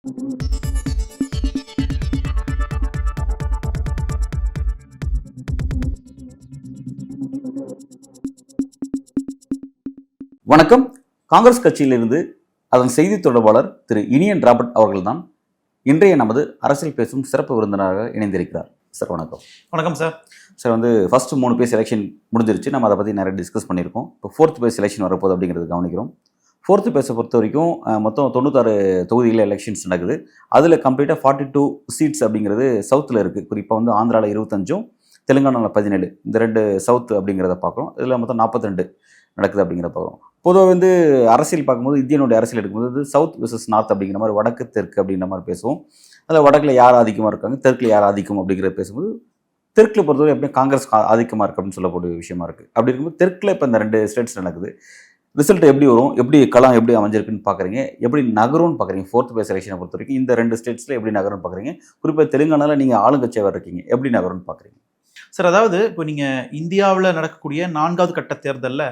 வணக்கம். காங்கிரஸ் கட்சியிலிருந்து அதன் செய்தி தொடர்பாளர் திரு இனியன் ராபர்ட் அவர்கள்தான் இன்றைய நமது அரசியல் பேசும் சிறப்பு விருந்தினராக இணைந்திருக்கிறார். சார் வணக்கம். வணக்கம் sir. Sir first 3 phase election முடிஞ்சிருச்சு. நம்ம அதை பற்றி நிறைய டிஸ்கஸ் பண்ணியிருக்கோம். இப்போ 4th பேஸ் எலெக்ஷன் வரப்போகுது அப்படிங்கிறது கவனிக்கிறோம். 4th பேஸை பொறுத்த வரைக்கும் மொத்தம் 96 தொகுதிகளில் எலெக்ஷன்ஸ் நடக்குது. அதில் கம்ப்ளீட்டாக 42 சீட்ஸ் அப்படிங்கிறது சவுத்தில் இருக்குது. குறிப்பாக ஆந்திராவில் 25, தெலுங்கானாவில் 17, இந்த 2 சவுத் அப்படிங்கிறத பார்க்குறோம். இதில் மொத்தம் 42 நடக்குது அப்படிங்கிறத பார்க்குறோம். பொதுவாக அரசியல் பார்க்கும்போது இந்தியனுடைய அரசியல் எடுக்கும்போது சவுத் வெர்சஸ் நார்த் அப்படிங்கிற மாதிரி, வடக்கு தெற்கு அப்படிங்கிற மாதிரி பேசுவோம். அதில் வடக்கில் யார் அதிகமாக இருக்காங்க, தெற்கில் யார் அதிகம் அப்படிங்கிறத பேசும்போது தெற்கில் பொறுத்தவரை எப்படியும் காங்கிரஸ் அதிகமாக இருக்குது அப்படின்னு சொல்லக்கூடிய விஷயமா இருக்குது. அப்படி இருக்கும்போது தெற்கில் இப்போ இந்த 2 ஸ்டேட்ஸ் நடக்குது. ரிசல்ட் எப்படி வரும், எப்படி களம் எப்படி அமைஞ்சிருக்குன்னு பார்க்குறீங்க, எப்படி நகரும்னு பார்க்குறீங்க? 4th பேஸ் எலெக்ஷனை பொறுத்த வரைக்கும் இந்த 2 ஸ்டேட்ஸில் எப்படி நகரும்னு பார்க்குறீங்க? குறிப்பாக தெலுங்கானாவில் நீங்கள் ஆளுங்கட்சியாக இருக்கீங்க, எப்படி நகரும்னு பார்க்குறீங்க? சார், அதாவது இப்போ நீங்கள் இந்தியாவில் நடக்கக்கூடிய 4வது கட்ட தேர்தலில்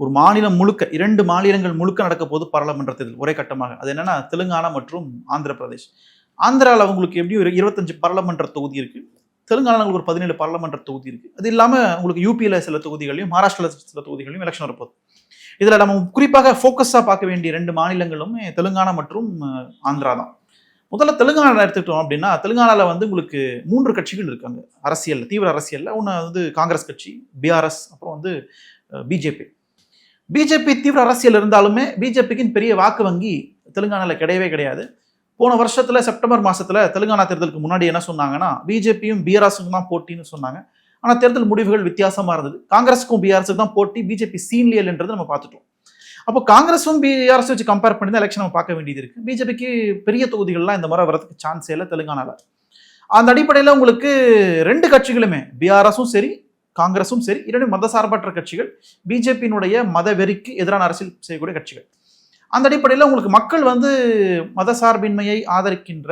ஒரு மாநிலம் முழுக்க, 2 மாநிலங்கள் முழுக்க நடக்க போது பாராளுமன்ற தேர்தல் ஒரே கட்டமாக. அது என்னன்னா தெலுங்கானா மற்றும் ஆந்திர பிரதேஷ். ஆந்திராவில் உங்களுக்கு எப்படியும் ஒரு 25 பாராளுமன்ற தொகுதி இருக்குது. தெலுங்கானாவில் உங்களுக்கு ஒரு 17 பாராளுமன்ற தொகுதி இருக்குது. அது இல்லாமல் உங்களுக்கு யூபியில் சில தொகுதிகளையும் மகாராஷ்டிராவில் சில தொகுதிகளையும் எலெக்ஷன் வரப்போகுது. இதில் நம்ம குறிப்பாக ஃபோக்கஸாக பார்க்க வேண்டிய 2 மாநிலங்களும் தெலுங்கானா மற்றும் ஆந்திரா தான். முதல்ல தெலுங்கானா எடுத்துக்கிட்டோம் அப்படின்னா, தெலுங்கானாவில் உங்களுக்கு 3 கட்சிகள் இருக்காங்க அரசியல், தீவிர அரசியலில். ஒன்று காங்கிரஸ் கட்சி, பிஆர்எஸ், அப்புறம் பிஜேபி தீவிர அரசியல் இருந்தாலுமே பிஜேபிக்கு பெரிய வாக்கு வங்கி தெலுங்கானாவில் கிடையவே கிடையாது. போன வருஷத்துல செப்டம்பர் மாசத்துல தெலுங்கானா தேர்தலுக்கு முன்னாடி என்ன சொன்னாங்கன்னா, பிஜேபியும் பிஆர்எஸுக்கும் தான் போட்டின்னு சொன்னாங்க. ஆனா தேர்தல் முடிவுகள் வித்தியாசமா இருந்தது. காங்கிரஸுக்கும் பிஆர்எஸுக்கு தான் போட்டி, பிஜேபி சீன்லியல்ன்றது நம்ம பார்த்துட்டோம். அப்போ காங்கிரஸும் பிஆர்எஸ் வச்சு கம்பேர் பண்ணி தான் எலெக்ஷன் நம்ம பார்க்க வேண்டியது இருக்கு. பிஜேபிக்கு பெரிய தொகுதிகள்லாம் இந்த முறை வரதுக்கு சான்ஸே இல்லை தெலுங்கானால. அந்த அடிப்படையில் உங்களுக்கு 2 கட்சிகளுமே, பிஆர்எஸும் சரி காங்கிரஸும் சரி, 2 மதசார்பற்ற கட்சிகள், பிஜேபியினுடைய மத வெறிக்கு எதிரான அரசியல் செய்யக்கூடிய கட்சிகள். அந்த அடிப்படையில் உங்களுக்கு மக்கள் மதசார்பின்மையை ஆதரிக்கின்ற,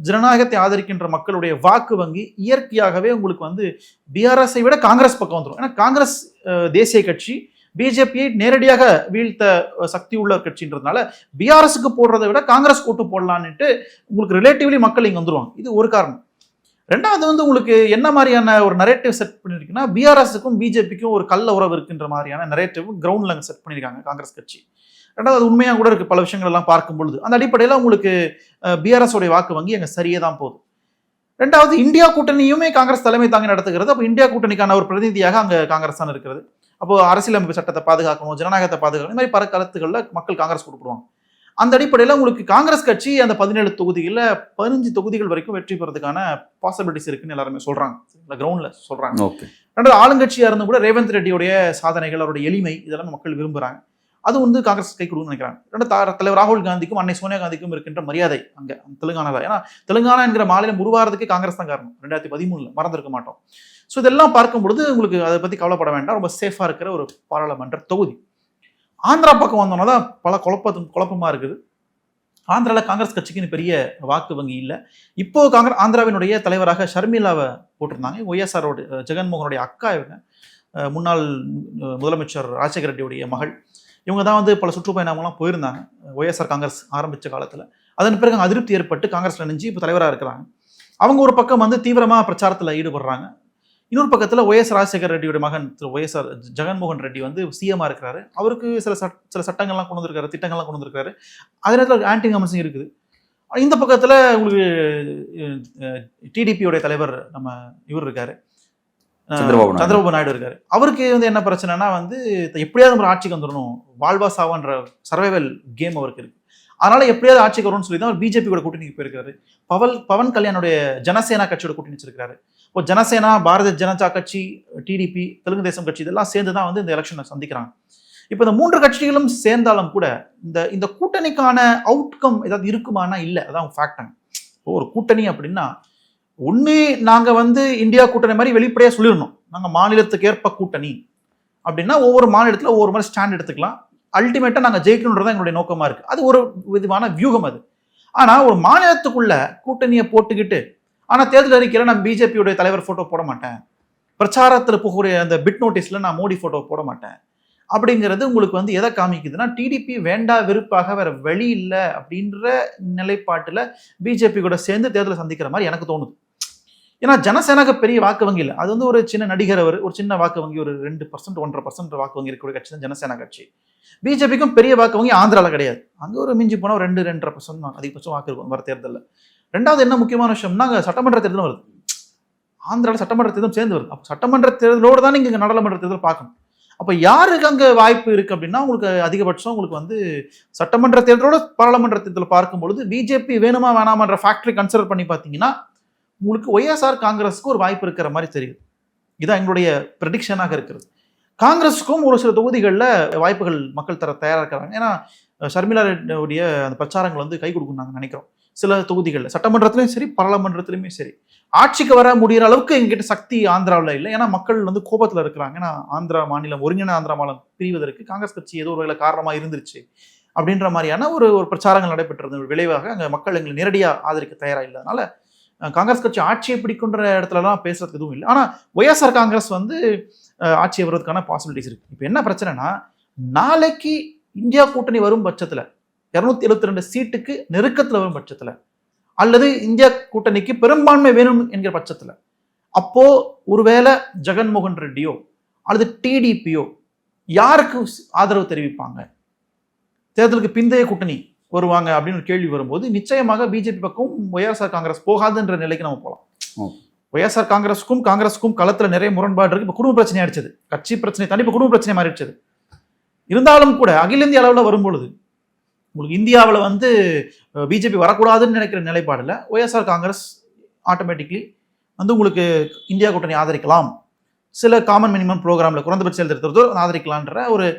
ஜனநாயகத்தை ஆதரிக்கின்ற மக்களுடைய வாக்கு வங்கி இயற்கையாகவே உங்களுக்கு பிஆர்எஸை விட காங்கிரஸ் பக்கம் வந்துடும். ஏன்னா காங்கிரஸ் தேசிய கட்சி, பிஜேபியை நேரடியாக வீழ்த்த சக்தி உள்ள கட்சின்றதுனால பிஆர்எஸ்க்கு போடுறதை விட காங்கிரஸ் கூட்டு போடலான்ட்டு உங்களுக்கு ரிலேட்டிவ்லி மக்கள் இங்கே வந்துருவாங்க. இது ஒரு காரணம். 2வது உங்களுக்கு என்ன மாதிரியான ஒரு நரேட்டிவ் செட் பண்ணியிருக்குன்னா, பிஆர்எஸ்க்கும் பிஜேபிக்கும் ஒரு கள்ள உறவு இருக்கின்ற மாதிரியான நரேட்டிவ் கிரவுண்ட்ல செட் பண்ணியிருக்காங்க காங்கிரஸ் கட்சி. 2வது உண்மையாக கூட இருக்கு பல விஷயங்கள் எல்லாம் பார்க்கும் பொழுது. அந்த அடிப்படையில் உங்களுக்கு பிஆர்எஸ் உடைய வாக்கு வங்கி அங்கே சரியே தான் போகுது. 2வது இந்தியா கூட்டணியுமே காங்கிரஸ் தலைமை தாங்கி நடத்துகிறது. அப்போ இந்தியா கூட்டணிக்கான ஒரு பிரதிநிதியாக அங்கே காங்கிரஸ் தான் இருக்கிறது. அப்போ அரசியலமைப்பு சட்டத்தை பாதுகாக்கணும், ஜனநாயகத்தை பாதுகாக்கணும், இந்த மாதிரி பல கருத்துக்களில் மக்கள் காங்கிரஸ் கொடுப்படுவாங்க. அந்த அடிப்படையில் உங்களுக்கு காங்கிரஸ் கட்சி அந்த 17 தொகுதிகளில் 15 தொகுதிகள் வரைக்கும் வெற்றி பெறதுக்கான பாசிபிலிட்டிஸ் இருக்குன்னு எல்லாருமே சொல்றாங்க, கிரவுண்ட்ல சொல்றாங்க. 2வது ஆளுங்கட்சியா இருந்தும் கூட ரேவந்த் ரெட்டியுடைய சாதனைகள், அவருடைய எளிமை, இதெல்லாம் மக்கள் விரும்புறாங்க. அது காங்கிரஸ் கை கொடுக்குன்னு நினைக்கிறாங்க. 2வது தலைவர் ராகுல் காந்திக்கும் அன்னை சோனியா காந்திக்கும் இருக்கின்ற மரியாதை அங்க தெலுங்கானால. ஏன்னா தெலுங்கானா என்கிற மாநிலம் உருவாகிறதுக்கு காங்கிரஸ் தான் காரணம். 2013 மறந்துருக்க மாட்டோம். ஸோ இதெல்லாம் பார்க்கும் பொழுது உங்களுக்கு அதை பத்தி கவலைப்பட வேண்டாம். ரொம்ப சேஃபா இருக்கிற ஒரு பாராளுமன்ற தொகுதி. ஆந்திரா பக்கம் வந்தோம்னா தான் பல குழப்பமா இருக்குது. ஆந்திராவில் காங்கிரஸ் கட்சிக்குன்னு பெரிய வாக்கு வங்கி இல்லை. இப்போ ஆந்திராவினுடைய தலைவராக ஷர்மிளாவை போட்டிருந்தாங்க. ஒய்எஸ்ஆர் ஜெகன்மோகனுடைய அக்கா இவங்க, முன்னாள் முதலமைச்சர் ராஜசேகர ரெட்டியுடைய மகள். இவங்க தான் பல சுற்றுப்பயணங்கள்லாம் போயிருந்தாங்க ஒய்எஸ்ஆர் காங்கிரஸ் ஆரம்பித்த காலத்தில். அதன் பிறகு அதிருப்தி ஏற்பட்டு காங்கிரஸ்ல நினைஞ்சு இப்போ தலைவராக இருக்கிறாங்க. அவங்க ஒரு பக்கம் தீவிரமாக பிரச்சாரத்தில் ஈடுபடுறாங்க. இன்னொரு பக்கத்தில் ஒய்எஸ் ராஜசேகர ரெட்டியோட மகன் திரு ஒய்எஸ்ஆர் ஜெகன்மோகன் ரெட்டி சிஎம்மா இருக்கிறாரு. அவருக்கு சில சட்டங்கள்லாம் கொண்டு வந்திருக்காரு, திட்டங்கள்லாம் கொண்டு வந்திருக்காரு. அதே நேரத்தில் ஆன்டி கமன்சிங் இருக்குது. இந்த பக்கத்தில் உங்களுக்கு டிடிபியோடைய தலைவர் இவர் இருக்காரு, சந்திரபாபு நாயுடு இருக்காரு. அவருக்கு என்ன பிரச்சனைனா எப்படியாவது ஒரு ஆட்சிக்கு வந்துடணும், வாழ்வா சாவான்ற சர்வைவல் கேம் அவருக்கு இருக்கு. அதனால எப்படியாவது ஆட்சிக்கு வரும்னு சொல்லி தான் அவர் பிஜேபியோட கூட்டணிக்கு போயிருக்காரு. பவன் கல்யாணுடைய ஜனசேனா கட்சியோட கூட்டணி வச்சிருக்காரு. இப்போ ஜனசேனா, பாரதிய ஜனதா கட்சி, டிடிபி, தெலுங்கு தேசம் கட்சி இதெல்லாம் சேர்ந்து தான் இந்த எலெக்ஷனை சந்திக்கிறாங்க. இப்போ இந்த 3 கட்சிகளும் சேர்ந்தாலும் கூட இந்த கூட்டணிக்கான அவுட்கம் ஏதாவது இருக்குமானா இல்லை. அதான் ஃபேக்டாங்க. இப்போ ஒரு கூட்டணி அப்படின்னா ஒன்று நாங்கள் இந்தியா கூட்டணி மாதிரி வெளிப்படையாக சொல்லிடணும், நாங்கள் மாநிலத்துக்கு ஏற்ப கூட்டணி அப்படின்னா ஒவ்வொரு மாநிலத்தில் ஒவ்வொரு மாதிரி ஸ்டாண்ட் எடுத்துக்கலாம். அல்டிமேட்டாக நாங்கள் ஜெயிக்கணுன்றதான் எங்களுடைய நோக்கமாக இருக்குது. அது ஒரு விதமான வியூகம் அது. ஆனால் ஒரு மாநிலத்துக்குள்ள கூட்டணியை போட்டுக்கிட்டு, ஆனால் தேர்தல் அறிக்கையில் நான் பிஜேபியோடைய தலைவர் ஃபோட்டோ போட மாட்டேன், பிரச்சாரத்தில் போகக்கூடிய அந்த பிட் நோட்டீஸில் நான் மோடி ஃபோட்டோ போட மாட்டேன், அப்படிங்கிறது உங்களுக்கு வந்து எதை காமிக்குதுன்னா, டிடிபி வேண்டா வெறுப்பாக வேற வழி இல்லை அப்படின்ற நிலைப்பாட்டில் பிஜேபி கூட சேர்ந்து தேர்தலை சந்திக்கிற மாதிரி எனக்கு தோணுது. ஏன்னா ஜனசேனாக்கு பெரிய வாக்கு வங்கி இல்லை, அது வந்து ஒரு சின்ன நடிகர், அவர் ஒரு சின்ன வாக்கு வங்கி, ஒரு 2% 1.5% வாக்கு வங்கி இருக்கக்கூடிய கட்சி தான் ஜனசேனா கட்சி. பிஜேபிக்கும் பெரிய வாக்கு வங்கி ஆந்திராவில் கிடையாது, அங்கே ஒரு மிஞ்சி போனால் 2-2.5% அதிகபட்சம் வாக்கு இருக்கும் வர தேர்தலில். ரெண்டாவது என்ன முக்கியமான விஷயம்னா, அங்கே சட்டமன்ற தேர்தலும் வருது, ஆந்திராவில் சட்டமன்ற தேர்தலும் சேர்ந்து வருது. அப்போ சட்டமன்ற தேர்தலோடு தான் நீங்கள் நாடாளுமன்ற தேர்தல் பார்க்கணும். அப்போ யாருக்கு அங்கே வாய்ப்பு இருக்குது அப்படின்னா, உங்களுக்கு அதிகபட்சம் உங்களுக்கு வந்து சட்டமன்ற தேர்தலோட பாராளுமன்ற தேர்தலை பார்க்கும்பொழுது பிஜேபி வேணுமா வேணாமன்ற ஃபேக்டரி கன்சிடர் பண்ணி பார்த்தீங்கன்னா உங்களுக்கு ஒய்எஸ்ஆர் காங்கிரஸுக்கு ஒரு வாய்ப்பு இருக்கிற மாதிரி தெரியுது. இதுதான் எங்களுடைய ப்ரெடிக்ஷனாக இருக்கிறது. காங்கிரஸுக்கும் ஒரு சில தொகுதிகளில் வாய்ப்புகள் மக்கள் தர தயாராக இருக்கிறாங்க. ஏன்னா ஷர்மிளாவுடைய அந்த பிரச்சாரங்கள் வந்து கை கொடுக்கும் நாங்கள் நினைக்கிறோம். சில தொகுதிகளில் சட்டமன்றத்திலையும் சரி பாராளுமன்றத்திலையுமே சரி ஆட்சிக்கு வர முடிகிற அளவுக்கு எங்ககிட்ட சக்தி ஆந்திராவில் இல்லை. ஏன்னா மக்கள் வந்து கோபத்தில் இருக்கிறாங்க. ஏன்னா ஆந்திரா மாநிலம் ஒருங்கிணைந்த ஆந்திரா மாநிலம் பிரிவதற்கு காங்கிரஸ் கட்சி ஏதோ ஒரு வகையில் காரணமாக இருந்துருச்சு அப்படின்ற மாதிரியான ஒரு பிரச்சாரங்கள் நடைபெற்றது விளைவாக அங்கே மக்கள் எங்களை நேரடியாக ஆதரிக்க தயாராக இல்லை. அதனால காங்கிரஸ் கட்சி ஆட்சியை பிடிக்குன்ற இடத்துலலாம் பேசுறதுக்கு எதுவும் இல்லை. ஆனால் ஒய்எஸ்ஆர் காங்கிரஸ் வந்து ஆட்சியை வருவதற்கான பாசிபிலிட்டிஸ் இருக்கு. இப்போ என்ன பிரச்சனைனா, நாளைக்கு இந்தியா கூட்டணி வரும் பட்சத்தில் 272 சீட்டுக்கு நெருக்கத்தில் வரும் பட்சத்தில், அல்லது இந்தியா கூட்டணிக்கு பெரும்பான்மை வேணும் என்கிற பட்சத்தில், அப்போ ஒருவேளை ஜெகன்மோகன் ரெட்டியோ அல்லது டிடிபியோ யாருக்கு ஆதரவு தெரிவிப்பாங்க, தேர்தலுக்கு பிந்தைய கூட்டணி வருவாங்க அப்படின்னு ஒரு கேள்வி வரும்போது நிச்சயமாக பிஜேபி பக்கம் ஒய்எஸ்ஆர் காங்கிரஸ் போகாதுன்ற நிலைக்கு நம்ம போகலாம். ஒய்எஸ்ஆர் காங்கிரஸுக்கும் களத்தில் நிறைய முரண்பாடு இருக்கு. இப்போ குடும்ப பிரச்சனை ஆயிடுச்சது, கட்சி பிரச்சனை தனி, இப்போ குடும்ப பிரச்சனை மாறிடுச்சது. இருந்தாலும் கூட அகில இந்திய அளவில் வரும்பொழுது உங்களுக்கு இந்தியாவில் வந்து பிஜேபி வரக்கூடாதுன்னு நினைக்கிற நிலைப்பாடில் ஒய்எஸ்ஆர் காங்கிரஸ் ஆட்டோமேட்டிக்லி வந்து உங்களுக்கு இந்தியா கூட்டணி ஆதரிக்கலாம், சில காமன் மினிமம் ப்ரோக்ராமில் குறைந்தபட்ச செலுத்துறதோ ஆதரிக்கலான்ற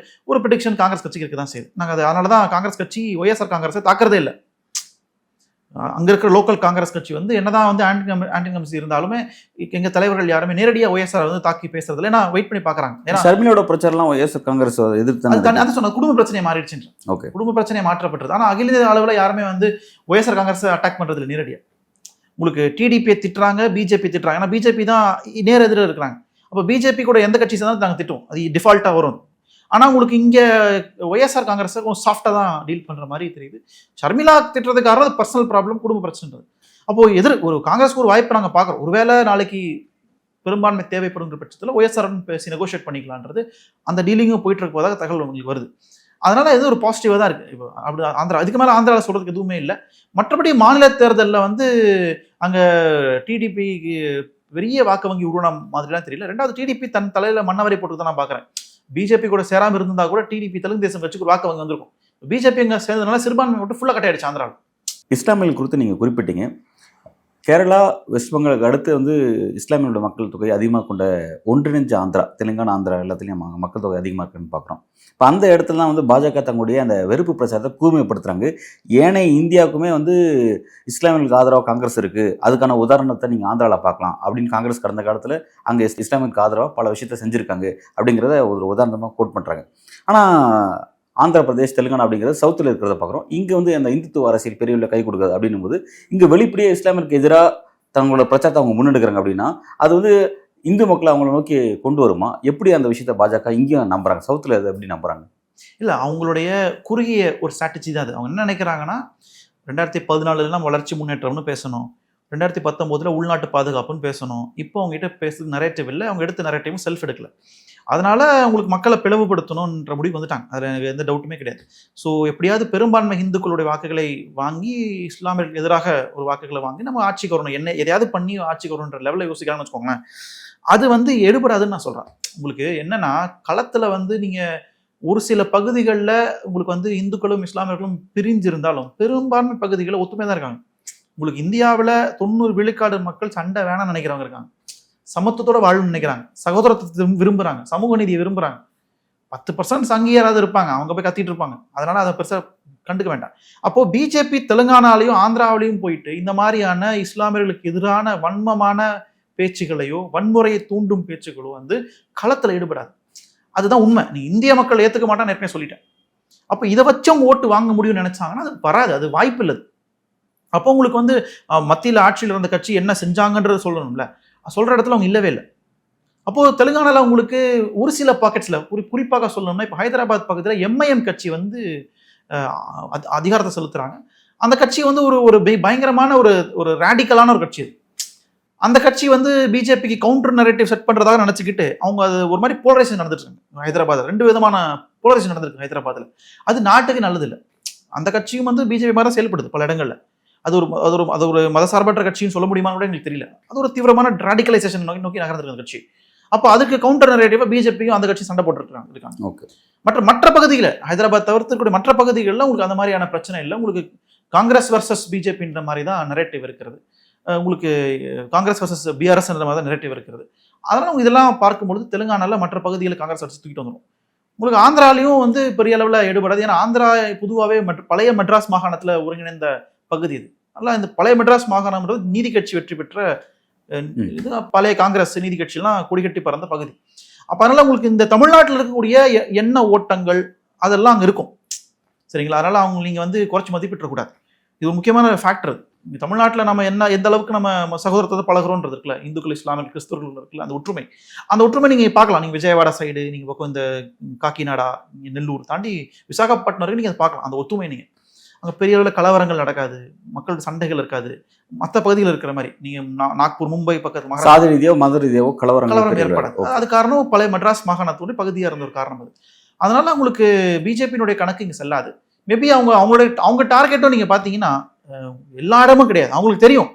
ஒரு ப்ரெடிக்ஷன் காங்கிரஸ் கட்சிக்கு இருக்க தான் செய்யுது. நாங்கள் அதனால தான் காங்கிரஸ் கட்சி ஒய்எஸ்ஆர் காங்கிரஸை தாக்குறதே இல்லை. அங்கே இருக்கிற லோக்கல் காங்கிரஸ் கட்சி வந்து என்னதான் வந்து ஆன்டி கம்யூனிஸ்ட் இருந்தாலுமே எங்கள் தலைவர்கள் யாருமே நேரடியாக ஒய்எஸ்ஆர் வந்து தாக்கி பேசுறதுல நான் வெயிட் பண்ணி பார்க்குறாங்க. ஏன்னா ஷர்மிளோட பிரச்சாரம்லாம் ஒய்எஸ்ஆர் காங்கிரஸ் எதிர்த்து அதை சொன்ன குடும்ப பிரச்சனையை மாறிடுச்சு. ஓகே, குடும்ப பிரச்சனையை மாற்றப்பட்டது. ஆனால் அகில இந்திய அளவில் யாருமே வந்து ஒய்எஸ்ஆர் காங்கிரஸ் அட்டாக் பண்ணுறதுல நேரடியாக உங்களுக்கு டிடிபியை திட்டுறாங்க, பிஜேபி திட்டுறாங்க. ஏன்னா பிஜேபி தான் நேர எதிராக இருக்கிறாங்க. அப்போ பிஜேபி கூட எந்த கட்சி சேர்ந்தாலும் நாங்கள் திட்டுவோம், அது டிஃபால்ட்டாக வரும். ஆனால் உங்களுக்கு இங்கே ஒய்எஸ்ஆர் காங்கிரஸை கொஞ்சம் சாஃப்டாக தான் டீல் பண்ணுற மாதிரி தெரியுது. ஷர்மிளா திட்டுறதுக்கு காரணம் அது பர்சனல் ப்ராப்ளம், குடும்ப பிரச்சனைன்றது. அப்போது ஒரு காங்கிரஸ்க்கு ஒரு வாய்ப்பு நாங்கள் பார்க்குறோம். ஒருவேளை நாளைக்கு பெரும்பான்மை தேவைப்படுங்கிற பட்சத்தில் ஒய்எஸ்ஆர் பேசி நெகோஷியேட் பண்ணிக்கலான்றது அந்த டீலிங்கும் போயிட்டு இருப்பதாக தகவல் உங்களுக்கு வருது. அதனால இது ஒரு பாசிட்டிவாக தான் இருக்குது. இப்போ அப்படி ஆந்திரா, அதுக்கு மேலே ஆந்திராவில் சொல்கிறதுக்கு எதுவுமே இல்லை. மற்றபடி மாநில தேர்தலில் வந்து அங்கே டிடிபிக்கு பெரிய வாக்கு வங்கி உருவம் மாதிரிலாம் தெரியல. ரெண்டாவது டிடிபி தன் தலையில் மண்ணவரை போட்டு தான் நான் பார்க்குறேன். பிஜேபி கூட சேராமல் இருந்தா கூட டிடிபி தெலுங்கு தேசம் கட்சிக்கு ஒரு வாக்கு வங்கி வந்திருக்கும். பிஜேபி அங்கே சேர்ந்ததுனால சிறுபான்மை மட்டும் ஃபுல்லாக கட்டாயிடுச்சு ஆந்திராவில். இஸ்லாமியர்கள் குறித்து நீங்கள் குறிப்பிட்டீங்க. கேரளா, வெஸ்ட் பெங்காலுக்கு அடுத்து வந்து இஸ்லாமியோட மக்கள் தொகை அதிகமாக கொண்ட ஒன்றிணைஞ்ச ஆந்திரா, தெலுங்கானா, ஆந்திரா எல்லாத்துலேயும் மக்கள் தொகை அதிகமாக இருக்குன்னு பார்க்குறோம். இப்போ அந்த இடத்துல தான் வந்து பாஜக தங்களுடைய அந்த வெறுப்பு பிரச்சாரத்தை கூர்மைப்படுத்துகிறாங்க. ஏனைய இந்தியாவுக்குமே வந்து இஸ்லாமியர்களுக்கு ஆதரவாக காங்கிரஸ் இருக்குது, அதுக்கான உதாரணத்தை நீங்கள் ஆந்திராவில் பார்க்கலாம் அப்படின்னு காங்கிரஸ் கடந்த காலத்தில் அங்கே இஸ்லாமியருக்கு ஆதரவாக பல விஷயத்தை செஞ்சுருக்காங்க அப்படிங்கிறத ஒரு உதாரணமாக கோட் பண்ணுறாங்க. ஆனால் ஆந்திர பிரதேஷ், தெலுங்கானா அப்படிங்கிறது சவுத்தில் இருக்கிறத பார்க்குறோம். இங்கே வந்து அந்த இந்துத்துவ அரசியல் பெரியவில் கை கொடுக்குது அப்படின்னும் போது இங்கே வெளிப்படையாக இஸ்லாமியருக்கு எதிராக தங்களோட பிரச்சாரத்தை அவங்க முன்னெடுக்கிறாங்க அப்படின்னா அது வந்து இந்து மக்களை அவங்கள நோக்கி கொண்டு வருமா? எப்படி அந்த விஷயத்த பாஜக இங்கேயும் நம்புறாங்க, சவுத்தில் அதை எப்படி நம்புறாங்க? இல்லை, அவங்களுடைய குறுகிய ஒரு ஸ்ட்ராட்டஜி தான் அது. அவங்க என்ன நினைக்கிறாங்கன்னா 2014 வளர்ச்சி முன்னேற்றம்னு பேசணும், 2019 உள்நாட்டு பாதுகாப்புன்னு பேசணும். இப்போ அவங்ககிட்ட பேசுறது நரேட்டிவ் இல்லை, அவங்க எடுத்த நரேட்டிவும் செல்ஃப் எடுக்கல. அதனால அவங்களுக்கு மக்களை பிளவுபடுத்தணுன்ற முடிவு வந்துட்டாங்க. அதில் எனக்கு எந்த டவுட்டுமே கிடையாது. ஸோ எப்படியாவது பெரும்பான்மை இந்துக்களுடைய வாக்குகளை வாங்கி இஸ்லாமியர்களுக்கு எதிராக ஒரு வாக்குகளை வாங்கி நம்ம ஆட்சிக்கு வரணும், என்ன எதையாவது பண்ணி ஆட்சிக்கு வரணுன்ற லெவலில் யோசிக்கலாம்னு வச்சுக்கோங்களேன். அது வந்து எடுபடாதுன்னு நான் சொல்கிறேன். உங்களுக்கு என்னன்னா களத்தில் வந்து நீங்கள் ஒரு சில பகுதிகளில் உங்களுக்கு வந்து இந்துக்களும் இஸ்லாமியர்களும் பிரிஞ்சிருந்தாலும் பெரும்பான்மை பகுதிகளில் ஒத்துமை தான் இருக்காங்க. உங்களுக்கு இந்தியாவில் 90 விழுக்காடு மக்கள் சண்டை வேணாம்னு நினைக்கிறவங்க இருக்காங்க, சமத்துவத்தோட வாழணும்னு நினைக்கிறாங்க, சகோதரத்தை விரும்புகிறாங்க, சமூக நீதியை விரும்புகிறாங்க. 10% சங்கியாராவது இருப்பாங்க, அவங்க போய் கத்திட்டு இருப்பாங்க. அதனால அதை பெருசாக கண்டுக்க வேண்டாம். அப்போ பிஜேபி தெலுங்கானாலையும் ஆந்திராவிலையும் போயிட்டு இந்த மாதிரியான இஸ்லாமியர்களுக்கு எதிரான வன்மமான பேச்சுகளையோ வன்முறையை தூண்டும் பேச்சுகளோ வந்து களத்தில் ஈடுபடாது. அதுதான் உண்மை. நீ இந்திய மக்கள் ஏற்றுக்க மாட்டான்னு ஏற்கனவே சொல்லிட்டேன். அப்போ இதை வச்சும் ஓட்டு வாங்க முடியும்னு நினைச்சாங்கன்னா அது வராது, அது வாய்ப்பு இல்லை. அப்போ உங்களுக்கு வந்து மத்தியில் ஆட்சியில் இருந்த கட்சி என்ன செஞ்சாங்கன்றது சொல்லணும்ல, சொல்ற இடத்துல அவங்க இல்லவே இல்லை. அப்போது தெலுங்கானாவில் உங்களுக்கு ஒரு சில பாக்கெட்ஸில் குறிப்பாக சொல்லணும்னா இப்போ ஹைதராபாத் பக்கத்தில் எம்ஐஎம் கட்சி வந்து அதிகாரத்தை செலுத்துகிறாங்க. அந்த கட்சி வந்து ஒரு பயங்கரமான ஒரு ரேடிக்கலான ஒரு கட்சி. அந்த கட்சி வந்து பிஜேபிக்கு கவுண்டர் நரேட்டிவ் செட் பண்ணுறதாக நினச்சிக்கிட்டு அவங்க அது ஒரு மாதிரி போலரைசேஷன் நடந்துட்டு இருக்காங்க ஹைதராபாத்தில். 2 விதமான போலரைசேஷன் நடந்திருக்கு ஹைதராபாத்தில். அது நாட்டுக்கு நல்லதில்லை. அந்த கட்சியும் வந்து பிஜேபி மாதிரி தான் செயல்படுது பல இடங்களில். அது ஒரு மதசார்பற்ற கட்சின்னு சொல்ல முடியுமான்னு கூட எங்களுக்கு தெரியல. அது ஒரு தீவிரமான ராடிகலைசேஷன் நோக்கி நகர்ந்துருக்கு அந்த கட்சி. அப்போ அதுக்கு கவுண்டர் நரேட்டிவாக பிஜேபியும் அந்த கட்சி சண்டை போட்டுருக்காங்க. ஓகே. மற்ற பகுதிகளில் ஹைதராபாத் தவிர்த்துக்கூடிய மற்ற பகுதிகளில் உங்களுக்கு அந்த மாதிரியான பிரச்சனை இல்லை. உங்களுக்கு காங்கிரஸ் வர்சஸ் பிஜேபின்ற மாதிரி தான் நரேட்டிவ் இருக்கிறது. உங்களுக்கு காங்கிரஸ் வர்சஸ் பிஆர்எஸ் மாதிரி தான் நரேட்டிவ் இருக்கிறது. அதனால் இதெல்லாம் பார்க்கும்பொழுது தெலுங்கானாவில் மற்ற பகுதிகளில் காங்கிரஸ் அடிச்சு தூக்கிட்டு வந்துடும். உங்களுக்கு ஆந்திராலையும் வந்து பெரிய அளவில் ஈடுபடாது. ஏன்னா ஆந்திரா பொதுவாகவே பழைய மெட்ராஸ் மாகாணத்தில் ஒருங்கிணைந்த பகுதி இது. அதனால் இந்த பழைய மெட்ராஸ் மாகாணம்ன்றது நீதி கட்சி வெற்றி பெற்ற இது பழைய காங்கிரஸ் நீதி கட்சியெல்லாம் கொடிகட்டி பறந்த பகுதி. அப்போ அதனால் உங்களுக்கு இந்த தமிழ்நாட்டில் இருக்கக்கூடிய எண்ண ஓட்டங்கள் அதெல்லாம் அங்கே இருக்கும். சரிங்களா? அதனால் நீங்கள் வந்து குறைச்சி மதிப்பிட்டுறக்கூடாது. இது ஒரு முக்கியமான ஃபேக்டர். தமிழ்நாட்டில் நம்ம எந்த அளவுக்கு நம்ம சகோதரத்தை பழகிறோன்றது இருக்குல்ல, இந்துக்கள் இஸ்லாமியர்கள் கிறிஸ்தவர்கள் இருக்குல்ல, அந்த ஒற்றுமை நீங்கள் பார்க்கலாம். நீங்கள் விஜயவாடா சைடு, நீங்கள் பக்கம் இந்த காக்கிநாடா, நெல்லூர் தாண்டி விசாகப்பட்டினம் வரைக்கும் நீங்கள் அதை பார்க்கலாம். அந்த ஒற்றுமை நீங்கள் அங்கே பெரிய அளவில் கலவரங்கள் நடக்காது, மக்கள் சண்டைகள் இருக்காது. மற்ற பகுதியில் இருக்கிற மாதிரி நீங்கள் நாக்பூர், மும்பை பக்கத்து சாதி ரீதியோ மத ரீதியோ கலவரம் ஏற்படாது. அது காரணம் பழைய மெட்ராஸ் மாகாணத்தோட பகுதியாக இருந்த ஒரு காரணம் அது. அதனால உங்களுக்கு பிஜேபியினுடைய கணக்கு இங்கே செல்லாது. மேபி அவங்க டார்கெட்டும் நீங்கள் பார்த்தீங்கன்னா எல்லா இடமும் கிடையாது. அவங்களுக்கு தெரியும்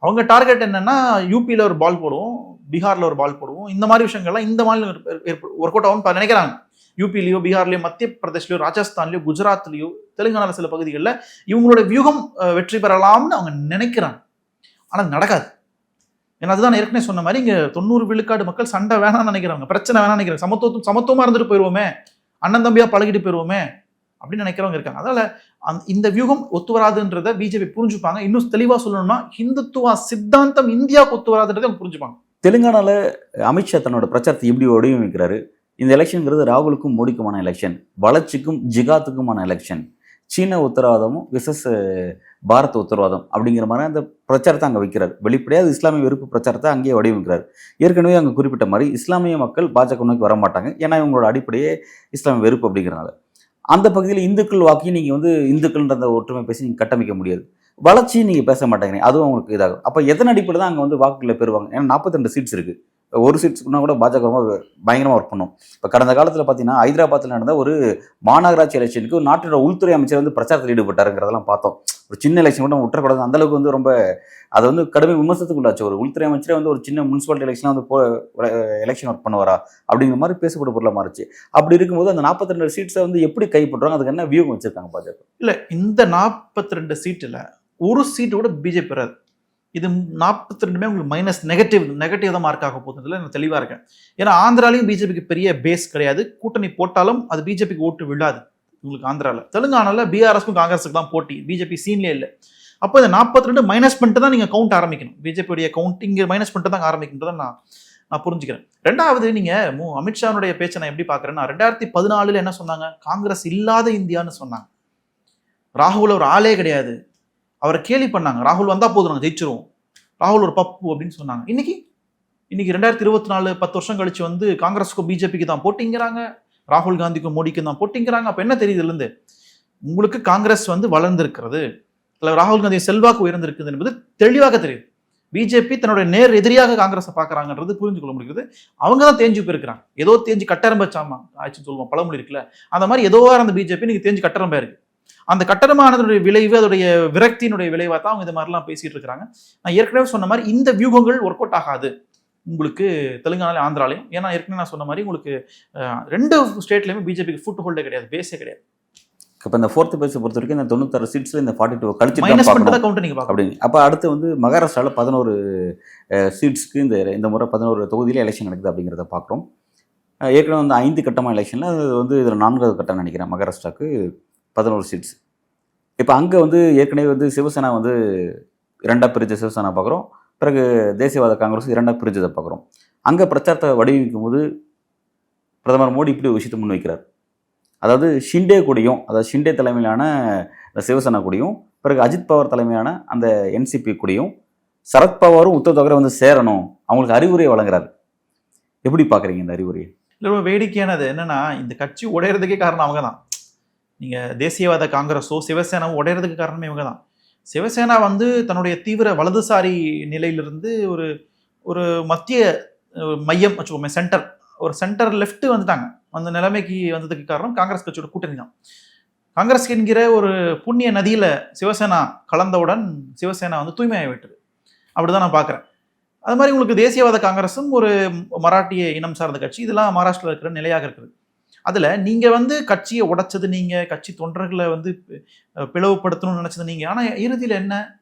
அவங்க டார்கெட் என்னன்னா யூபியில் ஒரு பால் போடுவோம், பீகாரில் ஒரு பால் போடுவோம். இந்த மாதிரி விஷயங்கள்லாம் இந்த மாதிரி ஒர்க் அவுட் ஆகும்னு நினைக்கிறாங்க. யூபிலையோ, பீகார்லையோ, மத்திய பிரதேஷ்லையோ, ராஜஸ்தான்லையோ, குஜராத்லையோ, தெலுங்கானாவில் சில பகுதிகளில் இவங்களோட வியூகம் வெற்றி பெறலாம்னு அவங்க நினைக்கிறாங்க. ஆனால் அது நடக்காது. ஏன்னா அதுதான் ஏற்கனவே சொன்ன மாதிரி இங்கே 90 விழுக்காடு மக்கள் சண்டை வேணாம்னு நினைக்கிறாங்க, பிரச்சனை வேணாம்னு நினைக்கிறாங்க. சமத்துவமாக இருந்துட்டு போயிடுவோமே, அண்ணன் தம்பியாக பழகிட்டு போயிடுவோமே அப்படின்னு நினைக்கிறவங்க இருக்காங்க. அதனால இந்த வியூகம் ஒத்து வராதுன்றதை பிஜேபி புரிஞ்சுப்பாங்க. இன்னும் தெளிவாக சொல்லணும்னா ஹிந்துத்துவா சித்தாந்தம் இந்தியாவுக்கு ஒத்து வராதுன்றதை அவங்க புரிஞ்சுப்பாங்க. தெலுங்கானாவில் அமித்ஷா தன்னோட பிரச்சாரத்தை எப்படி வடிவமைக்கிறாரு? இந்த எலெக்ஷன்ங்கிறது ராகுலுக்கும் மோடிக்குமான எலெக்ஷன், வளர்ச்சிக்கும் ஜிகாத்துக்குமான எலெக்ஷன், சீன உத்தரவாதமும் விசஸ் பாரத் உத்தரவாதம் அப்படிங்கிற மாதிரி அந்த பிரச்சாரத்தை அங்கே வைக்கிறார். வெளிப்படையாக இஸ்லாமிய வெறுப்பு பிரச்சாரத்தை அங்கேயே வடிவமைக்கிறார். ஏற்கனவே அங்கே குறிப்பிட்ட மாதிரி இஸ்லாமிய மக்கள் பாஜக நோக்கி வர மாட்டாங்க. ஏன்னா இவங்களோட அடிப்படையே இஸ்லாமிய வெறுப்பு அப்படிங்கிறனால. அந்த பகுதியில் இந்துக்கள் வாக்கையும் நீங்கள் வந்து இந்துக்கள்ன்ற அந்த ஒற்றுமை பேசி நீங்கள் கட்டமைக்க முடியாது. வளர்ச்சியும் நீங்கள் பேச மாட்டேங்கிறீங்க, அதுவும் அவங்களுக்கு இதாகும். அப்போ எதன் அடிப்படையில் தான் அங்கே வந்து வாக்குகளை பெறுவாங்க? ஏன்னா 42 சீட்ஸ் இருக்குது. ஒரு சீட்ஸ்க்குன்னா கூட பாஜக ரொம்ப பயங்கரமாக ஒர்க் பண்ணும். இப்போ கடந்த காலத்தில் பார்த்தீங்கன்னா ஹைதராபாத்தில் நடந்த ஒரு மாநகராட்சி எலெக்ஷனுக்கு நாட்டோட உள்துறை அமைச்சர் வந்து பிரச்சாரத்தில் ஈடுபட்டாருங்கிறதெல்லாம் பார்த்தோம். ஒரு சின்ன எலெக்ஷன் கூட விட்டுறக்கூடாது, அந்தளவுக்கு வந்து ரொம்ப அதை வந்து கடுமை விமர்சனத்துக்குள்ளாச்சு. ஒரு உள்துறை அமைச்சரே வந்து ஒரு சின்ன முனிசிபாலிட்டி எலெக்ஷன் வந்து எலெக்ஷன் ஒர்க் பண்ணுவாரா அப்படிங்கிற மாதிரி பேசப்பட்ட பொருளாக மாறிச்சு. அப்படி இருக்கும்போது அந்த 42 சீட்ஸை வந்து எப்படி கைப்பற்றுறாங்க? அதுக்கு என்ன வியூகம் வச்சிருக்காங்க பாஜக? இல்லை, இந்த 42 சீட்டில் ஒரு சீட்டு கூட பிஜேபி பெறாது. இது 42மே உங்களுக்கு மைனஸ் நெகட்டிவ் தான் மார்க் ஆக போகுதுல நான் தெளிவாக இருக்கேன். ஏன்னா ஆந்திராலையும் பிஜேபிக்கு பெரிய பேஸ் கிடையாது. கூட்டணி போட்டாலும் அது பிஜேபிக்கு ஓட்டு விழாது உங்களுக்கு ஆந்திராவில். தெலுங்கானாவில் பிஆர்எஸ்க்கும் காங்கிரஸுக்கு தான் போட்டி, பிஜேபி சீன்லேயே இல்லை. அப்போ இந்த 42 மைனஸ் பண்ணிட்டு தான் நீங்கள் கவுண்ட் ஆரம்பிக்கணும். பிஜேபியுடைய கவுண்ட் இங்கே மைனஸ் பண்ணிட்டு தான் ஆரம்பிக்கின்றதை நான் புரிஞ்சுக்கிறேன். ரெண்டாவது, நீங்கள் அமித்ஷாவுடைய பேச்சை நான் எப்படி பார்க்குறேன்னா 2014 என்ன சொன்னாங்க? காங்கிரஸ் இல்லாத இந்தியான்னு சொன்னாங்க. ராகுல் ஒரு ஆளே கிடையாது, அவரை கேலி பண்ணாங்க. ராகுல் வந்தால் போதும் நாங்கள் ஜெயிச்சிருவோம், ராகுல் ஒரு பப்பு அப்படின்னு சொன்னாங்க. இன்னைக்கு 2024 10 வருஷம் கழிச்சு வந்து காங்கிரஸுக்கும் பிஜேபிக்கு தான் போட்டிங்கிறாங்க, ராகுல் காந்திக்கும் மோடிக்கும் தான் போட்டிங்கிறாங்க. அப்போ என்ன தெரியுது இதுலேருந்து? உங்களுக்கு காங்கிரஸ் வந்து வளர்ந்துருக்கிறது, இல்லை ராகுல் காந்தி செல்வாக்கு உயர்ந்திருக்குது என்பது தெளிவாக தெரியுது. பிஜேபி தன்னுடைய நேர் எதிரியாக காங்கிரஸை பார்க்குறாங்கன்றது புரிஞ்சு கொள்ள முடியுது. அவங்க தான் தேஞ்சு போயிருக்கிறாங்க. ஏதோ தேஞ்சு கட்டரம்பாச்சாமா ஆச்சுன்னு சொல்லுவோம், பழமொழி இருக்குல்ல, அந்த மாதிரி ஏதோ அந்த பிஜேபி நீங்கள் தேஞ்சு கட்டரம்பா இருக்கு. அந்த கட்டணமானதுடைய விளைவு, அதோடைய விரக்தியினுடைய விளைவாக தான் அவங்க இந்த மாதிரிலாம் பேசிட்டு இருக்கிறாங்க. நான் ஏற்கனவே சொன்ன மாதிரி இந்த வியூகங்கள் ஒர்க் அவுட் ஆகாது உங்களுக்கு தெலுங்கானாலையும் ஆந்திராலையும். ஏன்னா ஏற்கனவே நான் சொன்ன மாதிரி உங்களுக்கு 2 ஸ்டேட்லையுமே பிஜேபிக்கு ஃபுட் ஹோல்டே கிடையாது, பேஸே கிடையாது. இப்போ இந்த 4th பேஸை பொறுத்த வரைக்கும் இந்த 96 சீட்ஸில் இந்த 42 கழிச்சு கவுண்ட் நீங்கள் அப்படின்னு. அப்போ அடுத்து வந்து மகாராஷ்டிராவில் 11 சீட்ஸ்க்கு இந்த முறை 11 தொகுதியில் எலெக்ஷன் நடக்குது அப்படிங்கிறத பார்க்குறோம். ஏற்கனவே வந்து 5 கட்டமாக எலெக்ஷனில் அது வந்து இதில் 4வது கட்டம் நினைக்கிறேன். மகாராஷ்டிராவுக்கு 11 சீட்ஸ். இப்போ அங்கே வந்து ஏற்கனவே வந்து சிவசேனா வந்து 2ஆக பிரிஞ்ச சிவசேனா பார்க்குறோம், பிறகு தேசியவாத காங்கிரஸ் 2ஆக பிரிஞ்சதை பார்க்குறோம். அங்கே பிரச்சாரத்தை வடிவமைக்கும் போது பிரதமர் மோடி இப்படி ஒரு விஷயத்தை முன்வைக்கிறார். அதாவது ஷிண்டே கூடியும், அதாவது ஷிண்டே தலைமையிலான சிவசேனா கூடியும், பிறகு அஜித் பவார் தலைமையான அந்த என்சிபி கூடியும் சரத்பவாரும் உத்தவ் தாக்கரே வந்து சேரணும், அவங்களுக்கு அறிவுரை வழங்குறாரு. எப்படி பார்க்குறீங்க இந்த அறிவுரை? இல்லை, ரொம்ப வேடிக்கையானது என்னன்னா, இந்த கட்சி உடையறதுக்கே காரணம் அவங்க தான். நீங்கள் தேசியவாத காங்கிரஸோ சிவசேனாவோ உடையறதுக்கு காரணமே இவங்க தான். சிவசேனா வந்து தன்னுடைய தீவிர வலதுசாரி நிலையிலிருந்து ஒரு ஒரு மத்திய மையம் வச்சுக்கோமே, சென்டர், ஒரு சென்டர் லெஃப்ட் வந்துட்டாங்க. அந்த நிலைமைக்கு வந்ததுக்கு காரணம் காங்கிரஸ் கட்சியோட கூட்டணி தான். காங்கிரஸ் என்கிற ஒரு புண்ணிய நதியில சிவசேனா கலந்தவுடன் சிவசேனா வந்து தூய்மையாகி விட்டது. அப்படிதான் நான் பார்க்குறேன். அது மாதிரி உங்களுக்கு தேசியவாத காங்கிரஸும் ஒரு மராட்டிய இனம் சார்ந்த கட்சி, இதெல்லாம் மகாராஷ்டிராவில் இருக்கிற நிலையாக இருக்குது. அதில் நீங்கள் வந்து கட்சியை உடைச்சது நீங்கள், கட்சி தொண்டர்களை வந்து பிளவுபடுத்தணும்னு நினச்சது நீங்கள். ஆனால்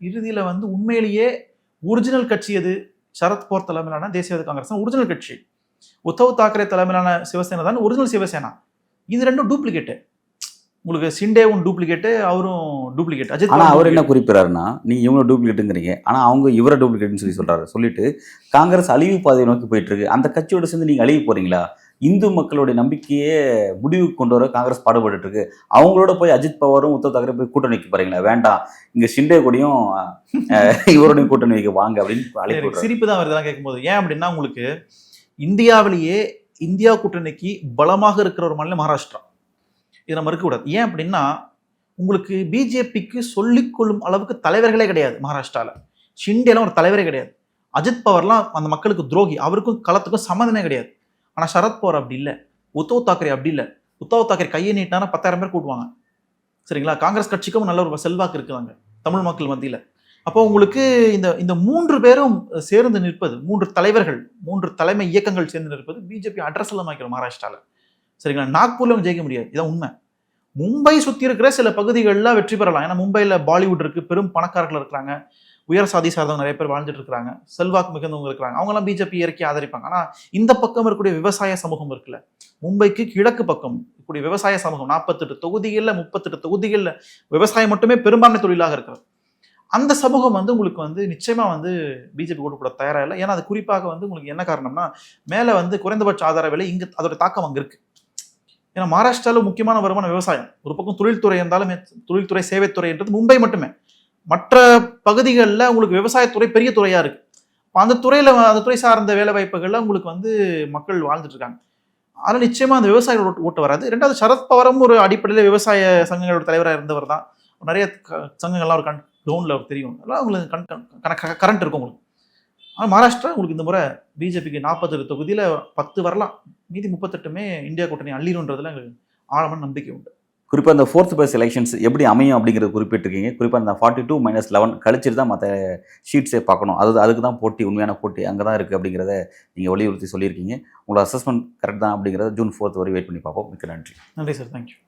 இறுதியில் வந்து உண்மையிலேயே ஒரிஜினல் கட்சி எது? சரத்பவார் தலைமையிலான தேசியவாத காங்கிரஸ் தான் ஒரிஜினல் கட்சி. உத்தவ் தாக்கரே தலைமையிலான சிவசேனா தான் ஒரிஜினல் சிவசேனா. இது ரெண்டும் டூப்ளிகேட்டு. உங்களுக்கு சிண்டேவும் டூப்ளிகேட்டு, அவரும் டூப்ளிகேட். அஜித் ஆனால் அவர் என்ன குறிப்பிடாருன்னா, நீங்க இவங்க டூப்ளிகேட்டுங்கிறீங்க, ஆனால் அவங்க இவரை டூப்ளிகேட்னு சொல்றாரு. சொல்லிட்டு காங்கிரஸ் அழிவு பாதையை நோக்கி போயிட்டு இருக்கு, அந்த கட்சியோட சேர்ந்து நீங்க அழிவு போறீங்களா? இந்து மக்களுடைய நம்பிக்கையே முடிவுக்கு கொண்டு வர காங்கிரஸ் பாடுபட்டு இருக்கு. அவங்களோட போய் அஜித் பவாரும் உத்தவ் தாக்கரே போய் கூட்டணி வைக்க போறீங்களா? வேண்டாம், இங்க ஷிண்டே கூடயும் இவரோடையும் கூட்டணி வைக்க வாங்க அப்படின்னு அழைப்பு. சிரிப்பு தான் வருது கேட்கும்போது. ஏன் அப்படின்னா, உங்களுக்கு இந்தியாவிலேயே இந்தியா கூட்டணிக்கு பலமாக இருக்கிற ஒரு மாநிலம் மகாராஷ்டிரா. இதை மறுக்க கூடாது. ஏன் அப்படின்னா, உங்களுக்கு பிஜேபிக்கு சொல்லிக்கொள்ளும் அளவுக்கு தலைவர்களே கிடையாது மகாராஷ்டிராவில். ஷிண்டேலாம் ஒரு தலைவரே கிடையாது. அஜித் பவார்லாம் அந்த மக்களுக்கு துரோகி, அவருக்கும் களத்துக்கும் சம்மந்தமே கிடையாது. ஆனால் சரத்பவார் அப்படி இல்லை, உத்தவ் தாக்கரே அப்படி இல்லை. உத்தவ் தாக்கரே கையை நீட்டினா 10,000 பேர் கூட்டுவாங்க. சரிங்களா? காங்கிரஸ் கட்சிக்கும் நல்ல ஒரு செல்வாக்கு இருக்குதாங்க தமிழ் மக்கள் மத்தியில். அப்போ உங்களுக்கு இந்த 3 பேரும் சேர்ந்து நிற்பது, 3 தலைவர்கள், 3 தலைமை இயக்கங்கள் சேர்ந்து நிற்பது பிஜேபி அட்ரஸ் எல்லாம் வைக்கிற மகாராஷ்டிராவில். சரிங்களா? நாக்பூர்ல ஜெயிக்க முடியாது, இதான் உண்மை. மும்பை சுற்றி இருக்கிற சில பகுதிகளில் வெற்றி பெறலாம். ஏன்னா மும்பையில் பாலிவுட் இருக்கு, பெரும் பணக்காரர்கள் இருக்கிறாங்க, உயர் சாதி சார்ந்தவங்க நிறைய பேர் வாழ்ந்துட்டு இருக்கிறாங்க, செல்வாக்கு மிகுந்தவங்க இருக்கிறாங்க. அவங்கெல்லாம் பிஜேபி இயற்கை ஆதரிப்பாங்க. ஆனால் இந்த பக்கம் இருக்கக்கூடிய விவசாய சமூகம் இருக்குல்ல, மும்பைக்கு கிழக்கு பக்கம் இருக்கக்கூடிய விவசாய சமூகம் 48 தொகுதிகளில் 38 தொகுதிகளில் விவசாயம் மட்டுமே பெரும்பான்மை தொழிலாக இருக்கிறது. அந்த சமூகம் வந்து உங்களுக்கு வந்து நிச்சயமா வந்து பிஜேபி ஓட்டு போட தயாராக இல்லை. ஏன்னா அது குறிப்பாக வந்து உங்களுக்கு என்ன காரணம்னா, மேலே வந்து குறைந்தபட்ச ஆதார விலை, இங்கே அதோட தாக்கம் அங்கே இருக்கு. ஏன்னா மகாராஷ்டிராவில் முக்கியமான வருமானம் விவசாயம். ஒரு பக்கம் தொழில்துறை இருந்தாலும், தொழில்துறை சேவைத்துறைன்றது மும்பை மட்டுமே. மற்ற பகுதிகளில் உங்களுக்கு விவசாயத்துறை பெரிய துறையா இருக்கு. அந்த துறை சார்ந்த வேலை வாய்ப்புகள்ல உங்களுக்கு வந்து மக்கள் வாழ்ந்துட்டு இருக்காங்க. அதனால நிச்சயமா அந்த விவசாயிகள் ஓட்டு வராது. ரெண்டாவது, சரத்பவாரும் ஒரு அடிப்படையில் விவசாய சங்கங்களோட தலைவராக இருந்தவர் தான். நிறைய சங்கங்கள்லாம் ஒரு கிரவுண்டில் தெரியும், அதெல்லாம் உங்களுக்கு கரண்ட் இருக்கும் உங்களுக்கு. ஆனால் மகாராஷ்டிரா உங்களுக்கு இந்த முறை பிஜேபிக்கு 48 தொகுதியில் 10 வரலாம், மீதி 38மே இந்தியா கூட்டணி அள்ளிடுன்றதுல எங்களுக்கு ஆழமான நம்பிக்கை உண்டு. குறிப்பாக இந்த 4th பேஸ் எலெக்ஷன்ஸ் எப்படி அமையும் அப்படிங்கிறது குறிப்பிட்டிருக்கீங்க. குறிப்பாக இந்த 42-11 கழிச்சிட்டு தான் மற்ற ஷீட்ஸே பார்க்கணும். அதுக்கு தான் போட்டி, உண்மையான போட்டி அங்கே தான் இருக்குது அப்படிங்கிறத நீங்கள் வலியுறுத்தி சொல்லியிருக்கீங்க. உங்களோட அசஸ்மெண்ட் கரெக்ட் தான் அப்படிங்கிறத ஜூன் 4 வரை வெயிட் பண்ணி பார்ப்போம். மிக்க நன்றி. நன்றி சார், தேங்க்யூ.